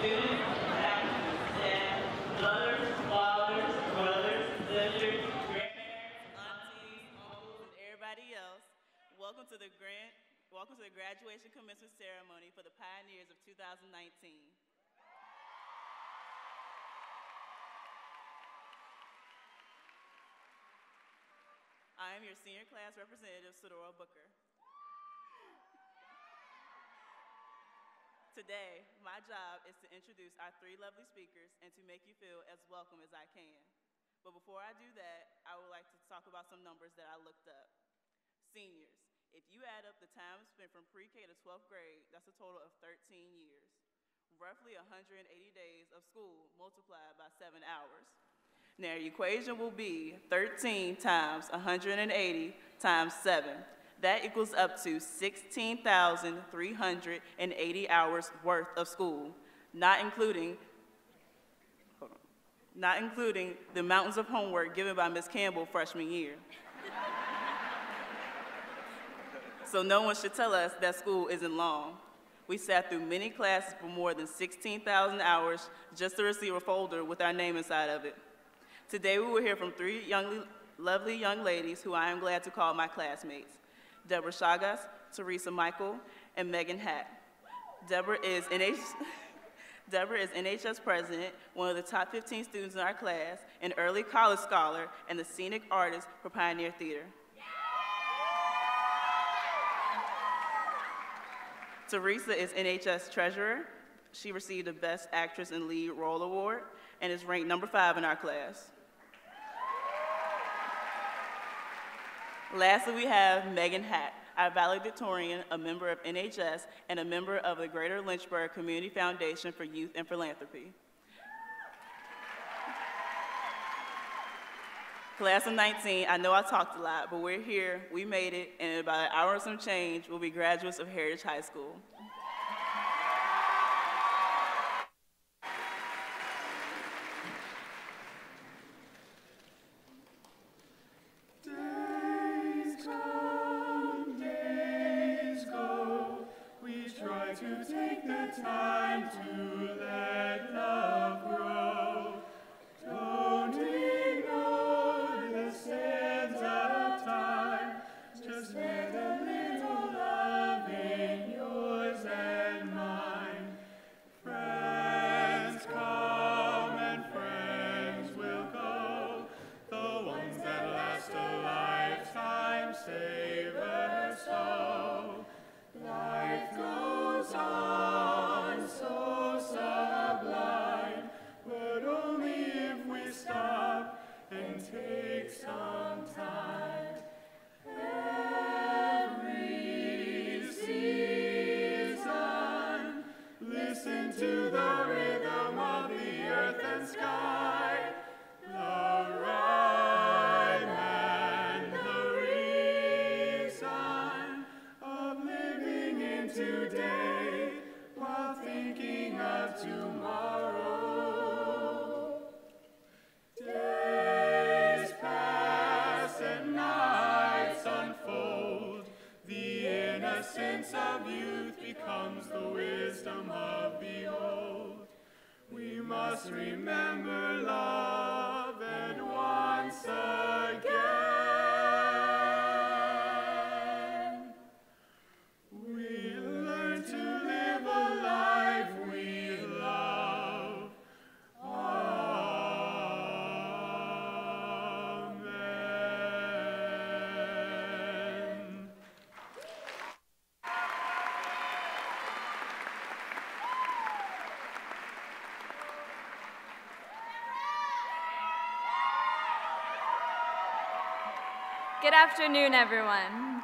students, staff, mothers, fathers, brothers, sisters, grandparents, aunties, uncles, and everybody else, welcome to the graduation commencement ceremony for the pioneers of 2019. I am your senior class representative, Sadora Booker. Today, my job is to introduce our three lovely speakers and to make you feel as welcome as I can. But before I do that, I would like to talk about some numbers that I looked up. Seniors, if you add up the time spent from pre-K to 12th grade, that's a total of 13 years. Roughly 180 days of school multiplied by 7 hours. Now, your equation will be 13 times 180 times 7. That equals up to 16,380 hours worth of school, not including the mountains of homework given by Ms. Campbell freshman year. So no one should tell us that school isn't long. We sat through many classes for more than 16,000 hours just to receive a folder with our name inside of it. Today we will hear from three lovely young ladies who I am glad to call my classmates. Deborah Chagas, Teresa Michael, and Megan Hatt. Deborah is NHS president, one of the top 15 students in our class, an early college scholar, and the scenic artist for Pioneer Theater. Teresa is NHS treasurer. She received the Best Actress in Lead Role Award and is ranked number 5 in our class. Lastly, we have Megan Hatt, our valedictorian, a member of NHS, and a member of the Greater Lynchburg Community Foundation for Youth and Philanthropy. Class of 19, I know I talked a lot, but we're here, we made it, and in about an hour and some change, we'll be graduates of Heritage High School. To take the time to let love grow. Don't ignore the sands of time. Just let a little love in yours and mine. Friends come and friends will go. The ones that last a lifetime savor so. Life goes on so sublime, but only if we stop and take some time. Every season, listen to the rhythm of the earth and sky, the rhyme and the reason of living in today while thinking of tomorrow. Days pass and nights unfold. The innocence of youth becomes the wisdom of the old. We must remember love and once again we learn to live a life we love. Amen. Good afternoon, everyone.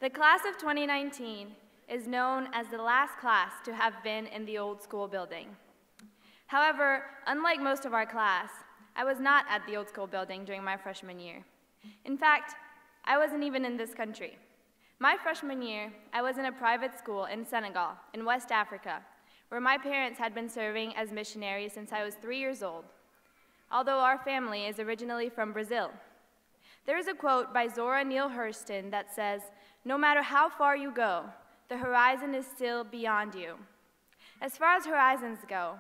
The class of 2019 is known as the last class to have been in the old school building. However, unlike most of our class, I was not at the old school building during my freshman year. In fact, I wasn't even in this country. My freshman year, I was in a private school in Senegal, in West Africa, where my parents had been serving as missionaries since I was 3 years old, although our family is originally from Brazil. There is a quote by Zora Neale Hurston that says, "No matter how far you go, the horizon is still beyond you." As far as horizons go,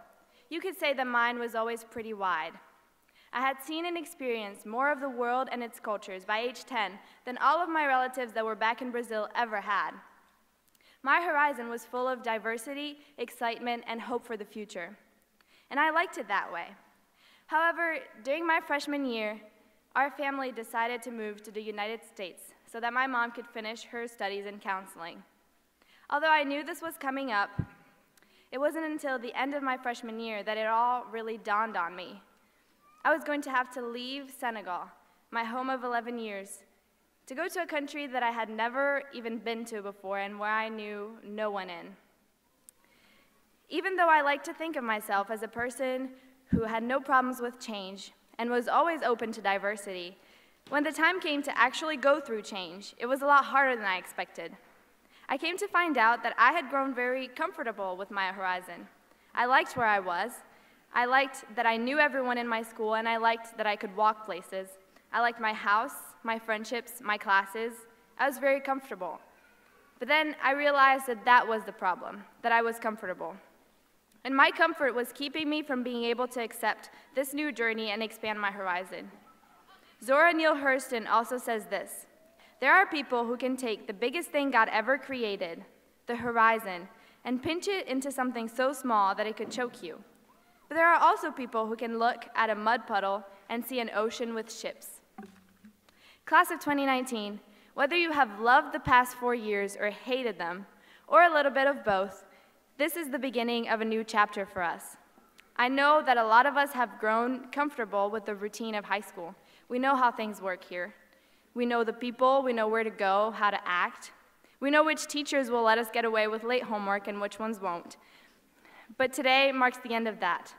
you could say that mine was always pretty wide. I had seen and experienced more of the world and its cultures by age 10 than all of my relatives that were back in Brazil ever had. My horizon was full of diversity, excitement, and hope for the future. And I liked it that way. However, during my freshman year, our family decided to move to the United States so that my mom could finish her studies in counseling. Although I knew this was coming up, it wasn't until the end of my freshman year that it all really dawned on me. I was going to have to leave Senegal, my home of 11 years, to go to a country that I had never even been to before and where I knew no one in. Even though I like to think of myself as a person who had no problems with change and was always open to diversity, when the time came to actually go through change, it was a lot harder than I expected. I came to find out that I had grown very comfortable with my horizon. I liked where I was. I liked that I knew everyone in my school, and I liked that I could walk places. I liked my house, my friendships, my classes. I was very comfortable. But then I realized that that was the problem, that I was comfortable. And my comfort was keeping me from being able to accept this new journey and expand my horizon. Zora Neale Hurston also says this: there are people who can take the biggest thing God ever created, the horizon, and pinch it into something so small that it could choke you. But there are also people who can look at a mud puddle and see an ocean with ships. Class of 2019, whether you have loved the past 4 years or hated them, or a little bit of both, this is the beginning of a new chapter for us. I know that a lot of us have grown comfortable with the routine of high school. We know how things work here. We know the people, we know where to go, how to act. We know which teachers will let us get away with late homework and which ones won't. But today marks the end of that.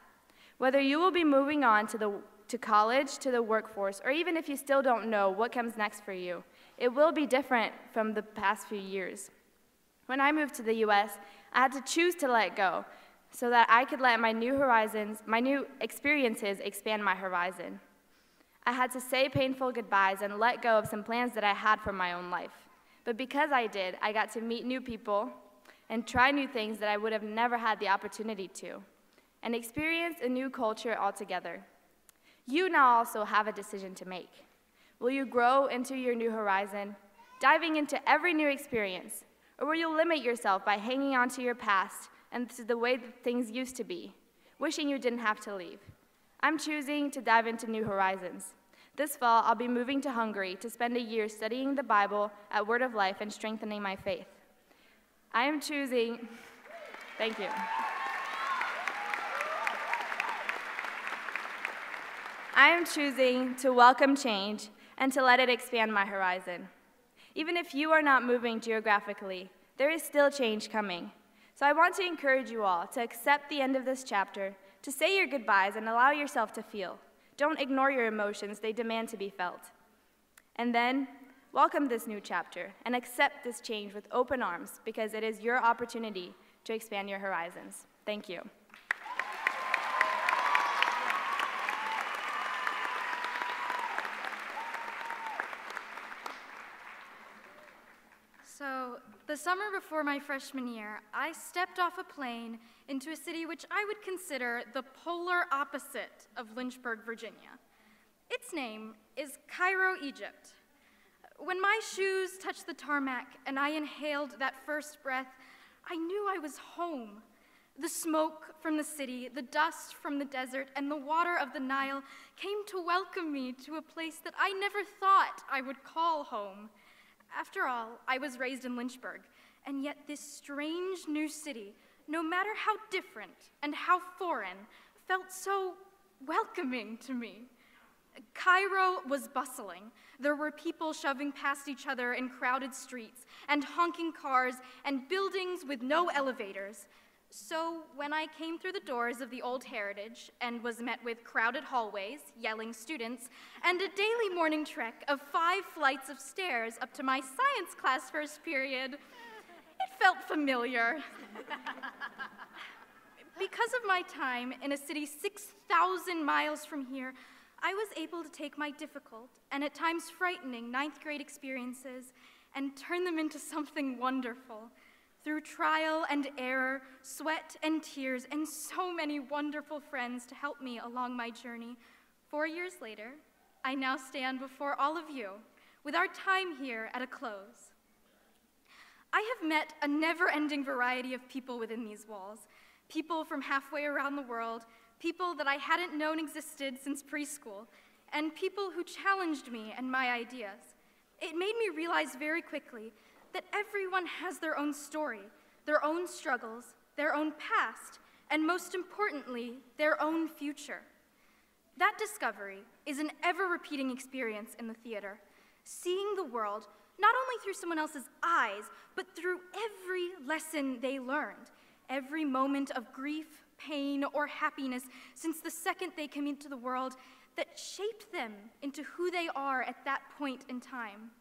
Whether you will be moving on to college, to the workforce, or even if you still don't know what comes next for you, it will be different from the past few years. When I moved to the US, I had to choose to let go so that I could let my new horizons, my new experiences expand my horizon. I had to say painful goodbyes and let go of some plans that I had for my own life. But because I did, I got to meet new people and try new things that I would have never had the opportunity to, and experience a new culture altogether. You now also have a decision to make. Will you grow into your new horizon, diving into every new experience, or will you limit yourself by hanging on to your past and to the way that things used to be, wishing you didn't have to leave? I'm choosing to dive into new horizons. This fall, I'll be moving to Hungary to spend a year studying the Bible at Word of Life and strengthening my faith. I am choosing, thank you. I am choosing to welcome change and to let it expand my horizon. Even if you are not moving geographically, there is still change coming. So I want to encourage you all to accept the end of this chapter, to say your goodbyes and allow yourself to feel. Don't ignore your emotions, they demand to be felt. And then, welcome this new chapter and accept this change with open arms because it is your opportunity to expand your horizons. Thank you. So, the summer before my freshman year, I stepped off a plane into a city which I would consider the polar opposite of Lynchburg, Virginia. Its name is Cairo, Egypt. When my shoes touched the tarmac and I inhaled that first breath, I knew I was home. The smoke from the city, the dust from the desert, and the water of the Nile came to welcome me to a place that I never thought I would call home. After all, I was raised in Lynchburg, and yet this strange new city, no matter how different and how foreign, felt so welcoming to me. Cairo was bustling. There were people shoving past each other in crowded streets, and honking cars, and buildings with no elevators. So when I came through the doors of the Old Heritage and was met with crowded hallways, yelling students, and a daily morning trek of 5 flights of stairs up to my science class first period, it felt familiar. Because of my time in a city 6,000 miles from here, I was able to take my difficult and at times frightening 9th grade experiences and turn them into something wonderful. through trial and error, sweat and tears, and so many wonderful friends to help me along my journey. 4 years later, I now stand before all of you with our time here at a close. I have met a never-ending variety of people within these walls, people from halfway around the world, people that I hadn't known existed since preschool, and people who challenged me and my ideas. It made me realize very quickly that everyone has their own story, their own struggles, their own past, and most importantly, their own future. That discovery is an ever-repeating experience in the theater, seeing the world not only through someone else's eyes, but through every lesson they learned, every moment of grief, pain, or happiness since the second they came into the world that shaped them into who they are at that point in time.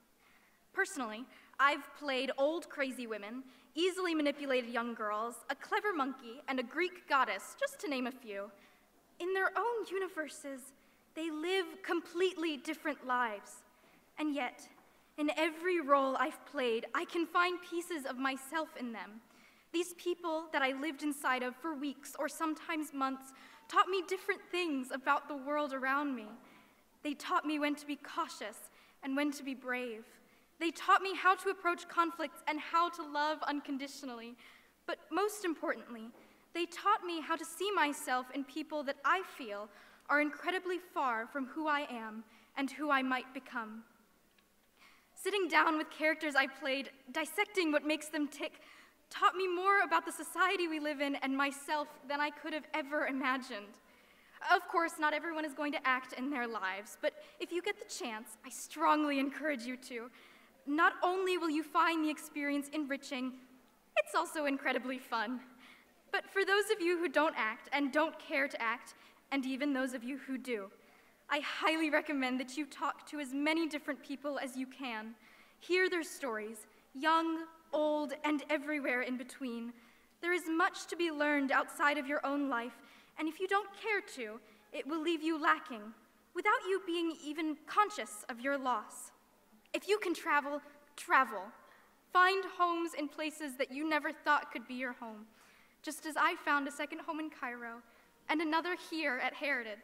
Personally, I've played old crazy women, easily manipulated young girls, a clever monkey, and a Greek goddess, just to name a few. In their own universes, they live completely different lives. And yet, in every role I've played, I can find pieces of myself in them. These people that I lived inside of for weeks or sometimes months taught me different things about the world around me. They taught me when to be cautious and when to be brave. They taught me how to approach conflicts and how to love unconditionally. But most importantly, they taught me how to see myself in people that I feel are incredibly far from who I am and who I might become. Sitting down with characters I played, dissecting what makes them tick, taught me more about the society we live in and myself than I could have ever imagined. Of course, not everyone is going to act in their lives, but if you get the chance, I strongly encourage you to. Not only will you find the experience enriching, it's also incredibly fun. But for those of you who don't act and don't care to act, and even those of you who do, I highly recommend that you talk to as many different people as you can. Hear their stories, young, old, and everywhere in between. There is much to be learned outside of your own life, and if you don't care to, it will leave you lacking, without you being even conscious of your loss. If you can travel, travel. Find homes in places that you never thought could be your home, just as I found a second home in Cairo and another here at Heritage.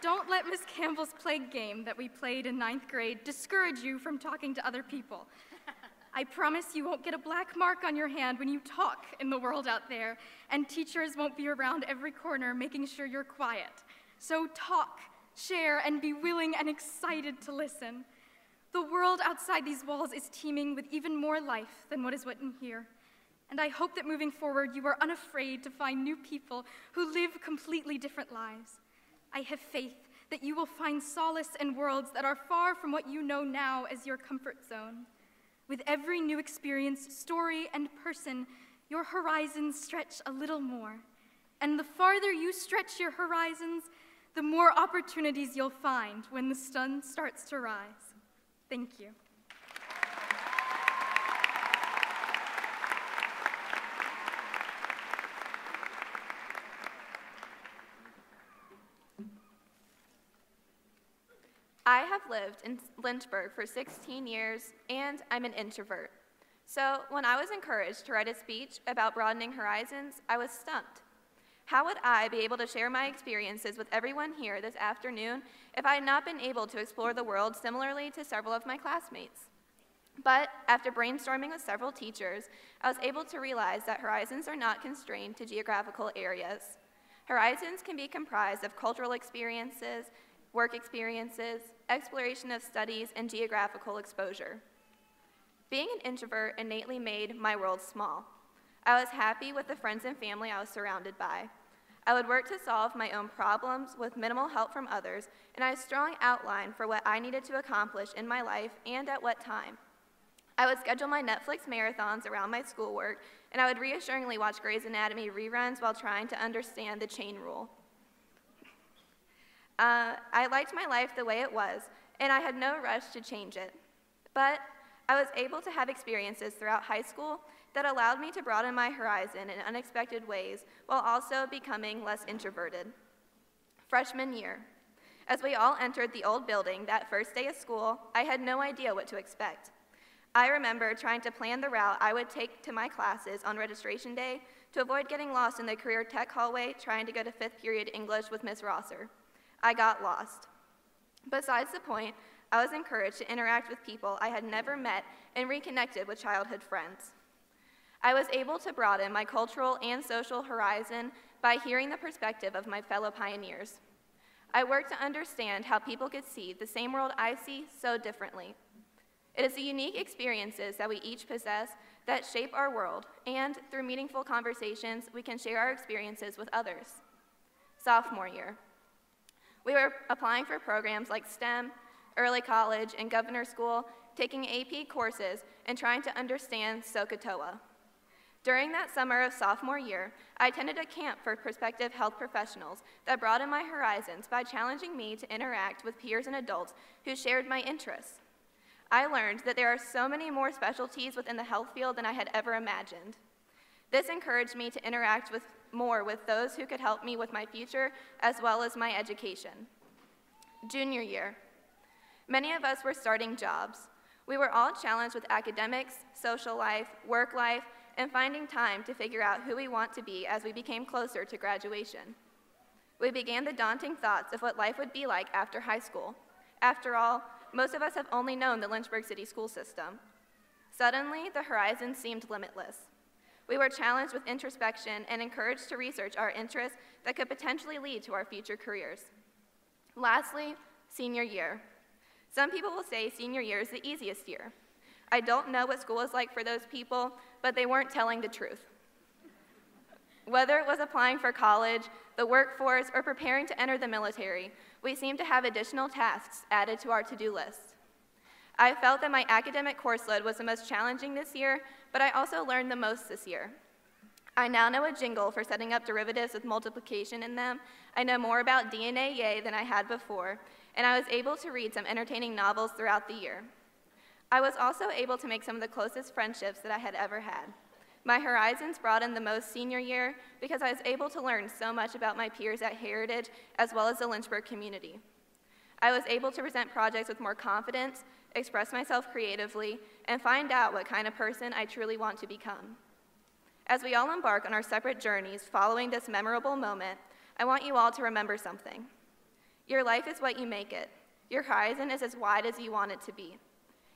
Don't let Miss Campbell's plague game that we played in 9th grade discourage you from talking to other people. I promise you won't get a black mark on your hand when you talk in the world out there, and teachers won't be around every corner making sure you're quiet. So talk, share, and be willing and excited to listen. The world outside these walls is teeming with even more life than what is written here. And I hope that moving forward, you are unafraid to find new people who live completely different lives. I have faith that you will find solace in worlds that are far from what you know now as your comfort zone. With every new experience, story, and person, your horizons stretch a little more. And the farther you stretch your horizons, the more opportunities you'll find when the sun starts to rise. Thank you. I have lived in Lynchburg for 16 years, and I'm an introvert. So when I was encouraged to write a speech about broadening horizons, I was stumped. How would I be able to share my experiences with everyone here this afternoon if I had not been able to explore the world similarly to several of my classmates? But after brainstorming with several teachers, I was able to realize that horizons are not constrained to geographical areas. Horizons can be comprised of cultural experiences, work experiences, exploration of studies, and geographical exposure. Being an introvert innately made my world small. I was happy with the friends and family I was surrounded by. I would work to solve my own problems with minimal help from others, and I had a strong outline for what I needed to accomplish in my life and at what time. I would schedule my Netflix marathons around my schoolwork, and I would reassuringly watch Grey's Anatomy reruns while trying to understand the chain rule. I liked my life the way it was, and I had no rush to change it. But I was able to have experiences throughout high school that allowed me to broaden my horizon in unexpected ways while also becoming less introverted. Freshman year. As we all entered the old building that first day of school, I had no idea what to expect. I remember trying to plan the route I would take to my classes on registration day to avoid getting lost in the career tech hallway trying to go to 5th period English with Ms. Rosser. I got lost. Besides the point, I was encouraged to interact with people I had never met and reconnected with childhood friends. I was able to broaden my cultural and social horizon by hearing the perspective of my fellow pioneers. I worked to understand how people could see the same world I see so differently. It is the unique experiences that we each possess that shape our world, and through meaningful conversations, we can share our experiences with others. Sophomore year. We were applying for programs like STEM, early college, and governor school, taking AP courses, and trying to understand SOHCAHTOA. During that summer of sophomore year, I attended a camp for prospective health professionals that broadened my horizons by challenging me to interact with peers and adults who shared my interests. I learned that there are so many more specialties within the health field than I had ever imagined. This encouraged me to interact more with those who could help me with my future as well as my education. Junior year. Many of us were starting jobs. We were all challenged with academics, social life, work life, and finding time to figure out who we want to be as we became closer to graduation. We began the daunting thoughts of what life would be like after high school. After all, most of us have only known the Lynchburg City school system. Suddenly, the horizon seemed limitless. We were challenged with introspection and encouraged to research our interests that could potentially lead to our future careers. Lastly, senior year. Some people will say senior year is the easiest year. I don't know what school is like for those people, but they weren't telling the truth. Whether it was applying for college, the workforce, or preparing to enter the military, we seemed to have additional tasks added to our to-do list. I felt that my academic course load was the most challenging this year, but I also learned the most this year. I now know a jingle for setting up derivatives with multiplication in them. I know more about DNA yay than I had before, and I was able to read some entertaining novels throughout the year. I was also able to make some of the closest friendships that I had ever had. My horizons broadened the most senior year because I was able to learn so much about my peers at Heritage as well as the Lynchburg community. I was able to present projects with more confidence, express myself creatively, and find out what kind of person I truly want to become. As we all embark on our separate journeys following this memorable moment, I want you all to remember something. Your life is what you make it. Your horizon is as wide as you want it to be.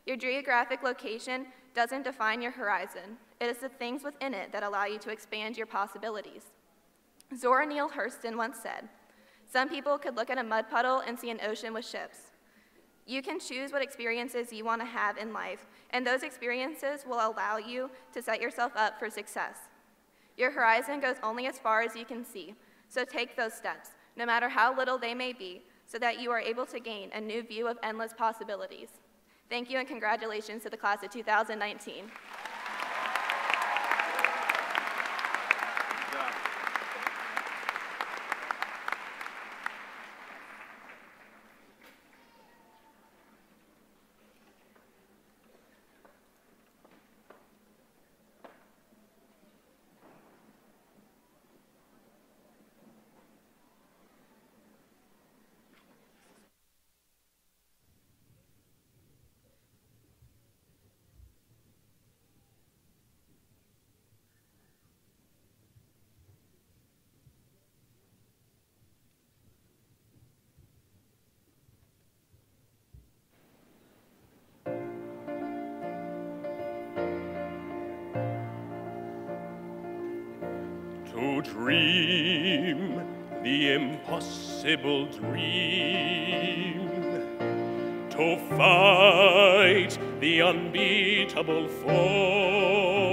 Your geographic location doesn't define your horizon. It is the things within it that allow you to expand your possibilities. Zora Neale Hurston once said, "Some people could look at a mud puddle and see an ocean with ships." You can choose what experiences you want to have in life, and those experiences will allow you to set yourself up for success. Your horizon goes only as far as you can see, so take those steps, no matter how little they may be, so that you are able to gain a new view of endless possibilities. Thank you and congratulations to the class of 2019. To dream the impossible dream, to fight the unbeatable foe,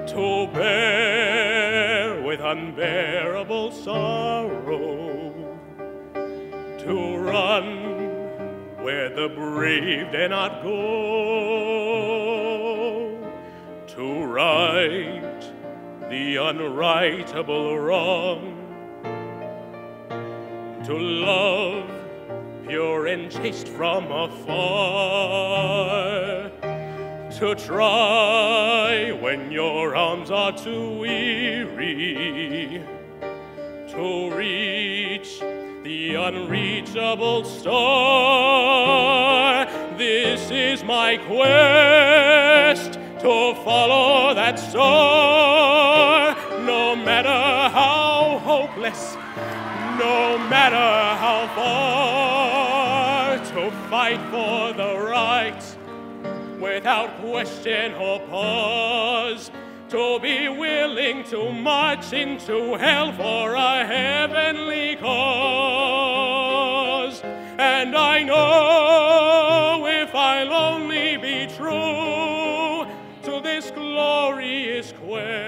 to bear with unbearable sorrow, to run where the brave dare not go, to right the unrightable wrong, to love pure and chaste from afar, to try when your arms are too weary, to reach the the unreachable star. This is my quest, to follow that star, no matter how hopeless, no matter how far, to fight for the right without question or pause, to be willing to march into hell for a heavenly cause. And I know if I'll only be true to this glorious quest,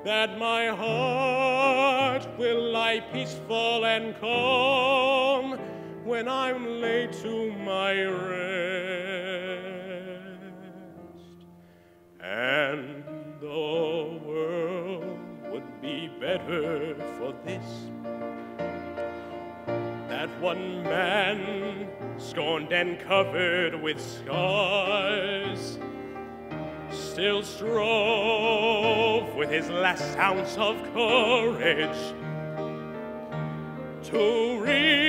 that my heart will lie peaceful and calm when I'm laid to my rest. And the world would be better for this, that one man, scorned and covered with scars, still strove with his last ounce of courage to reach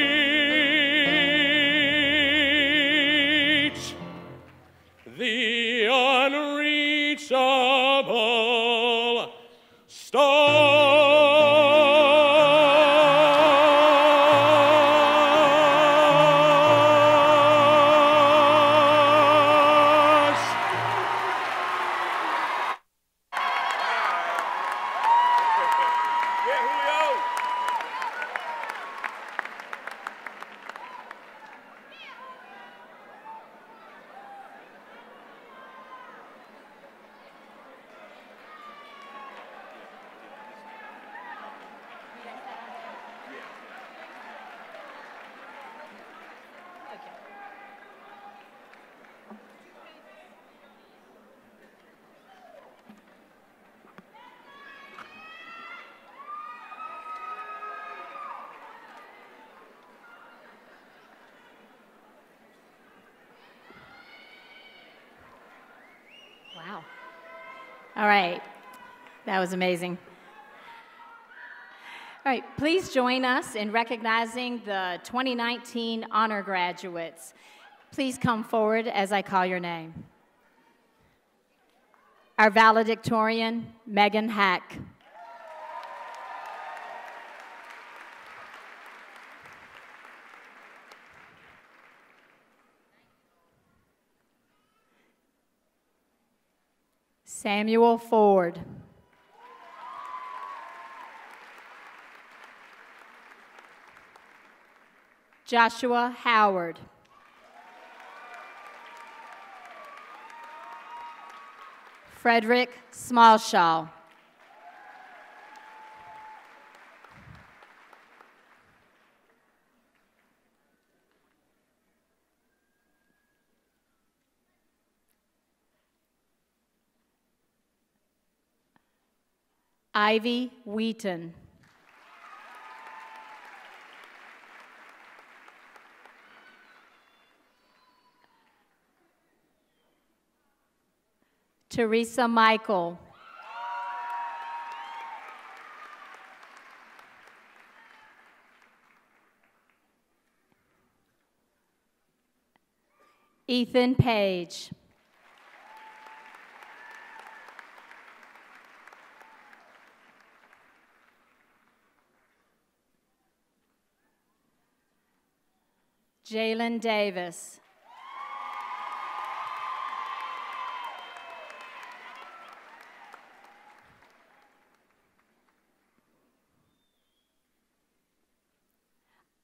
the unreachable star. Wow. All right. That was amazing. All right, please join us in recognizing the 2019 honor graduates. Please come forward as I call your name. Our valedictorian, Megan Hack. Samuel Ford. Joshua Howard. Frederick Smallshaw. Ivy Wheaton. Teresa Michael. Ethan Page. Jalen Davis.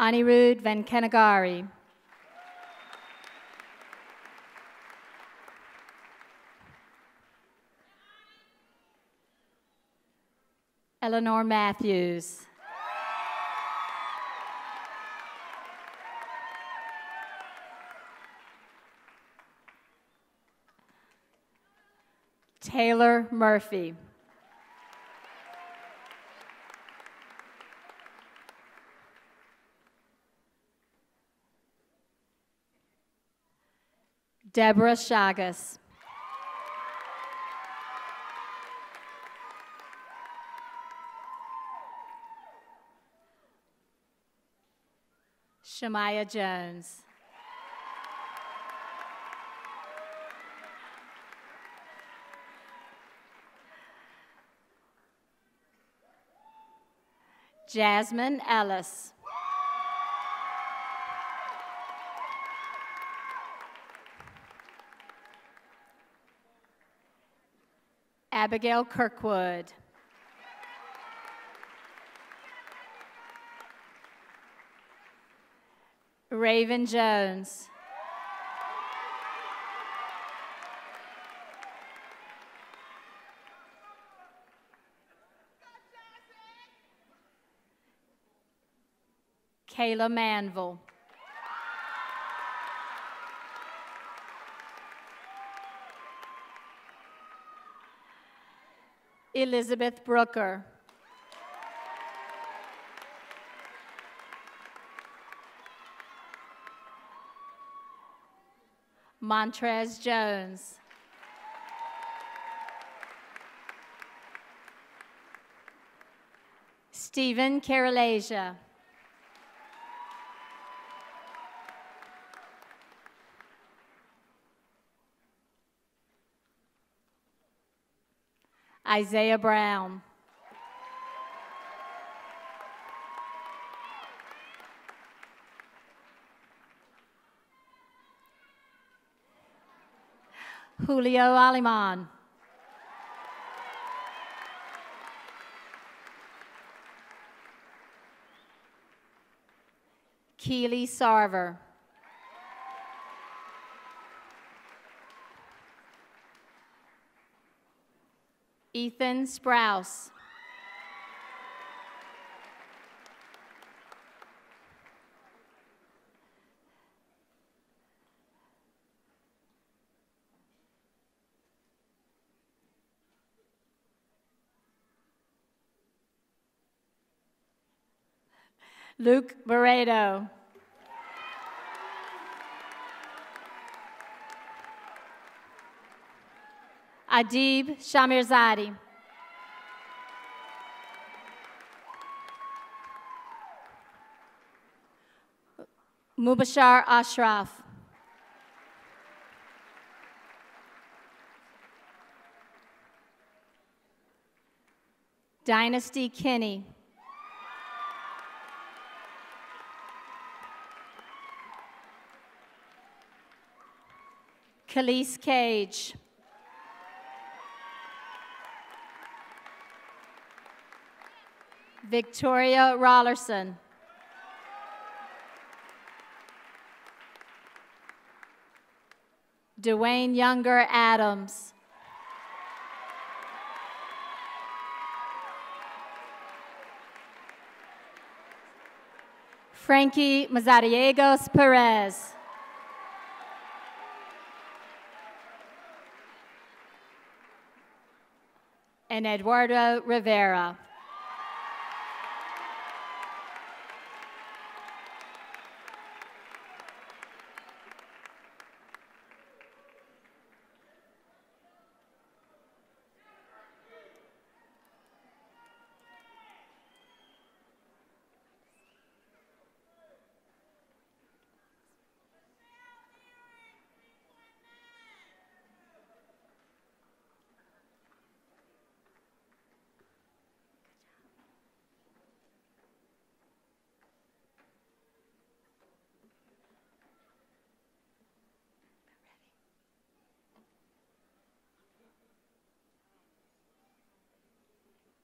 Anirudh Venkanagari. Eleanor Matthews. Taylor Murphy. Deborah Chagas. Shemaiah Jones. Jasmine Ellis. Abigail Kirkwood. Raven Jones. Kayla Manville. Elizabeth Brooker. Montrez Jones. Stephen Carolasia. Isaiah Brown. Julio Aliman. Keely Sarver. Ethan Sprouse. Luke Barreto. Adib Shamirzadi. Mubashar Ashraf. Dynasty Kinney. Khalees Cage. Victoria Rollerson. Dwayne Younger Adams. Frankie Mazariegos Perez. And Eduardo Rivera.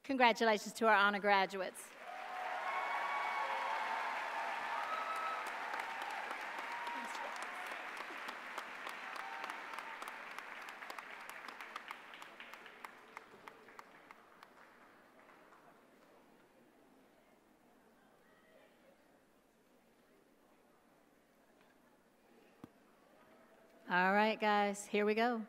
Congratulations to our honor graduates. All right, guys, here we go.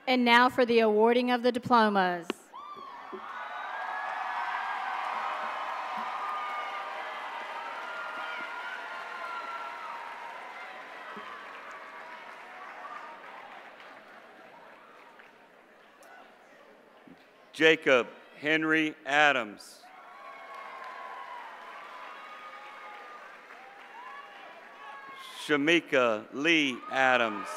And now for the awarding of the diplomas. Jacob Henry Adams. Shamika Lee Adams.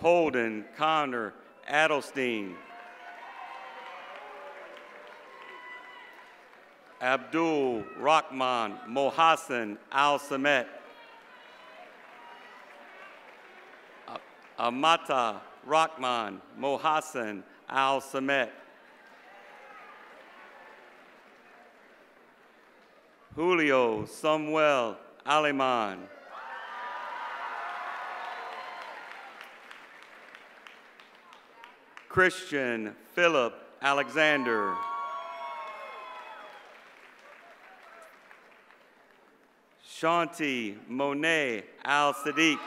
Holden Connor Adelstein. Abdul Rahman Mohassan Al-Samet. Amata Rahman Mohassan Al-Samet. Julio Samuel Aliman. Christian Philip Alexander. Shanti Monet Al-Sadiq.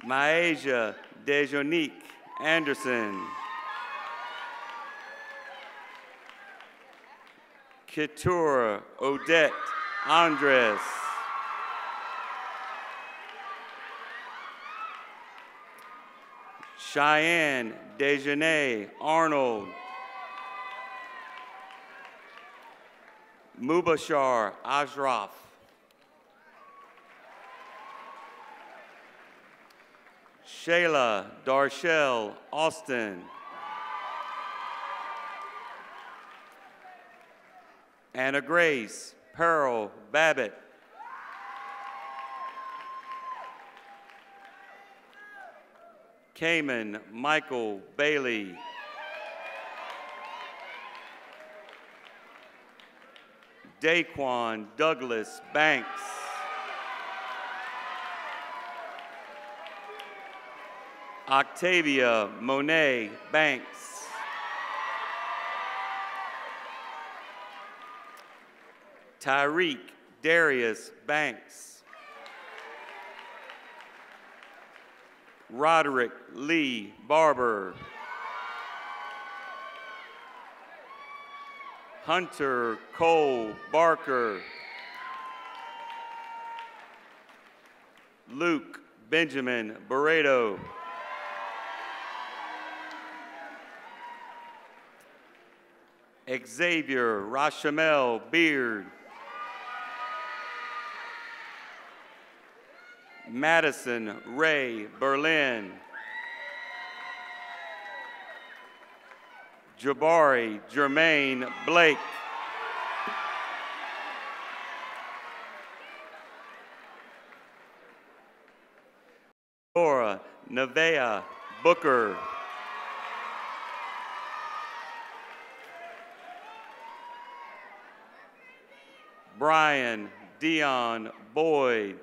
Maeja Dejonique Anderson. Keturah Odette Andres. Cheyenne Dejanay Arnold. Mubashar Ashraf. Shayla Darshell Austin. Anna Grace Pearl Babbitt. Cayman Michael Bailey. Daquan Douglas Banks. Octavia Monet Banks. Tyreek Darius Banks. Roderick Lee Barber. Hunter Cole Barker. Luke Benjamin Barreto. Xavier Rashamel Beard. Madison Ray Berlin. Jabari Jermaine Blake. Laura Nevea Booker. Brian Dion Boyd.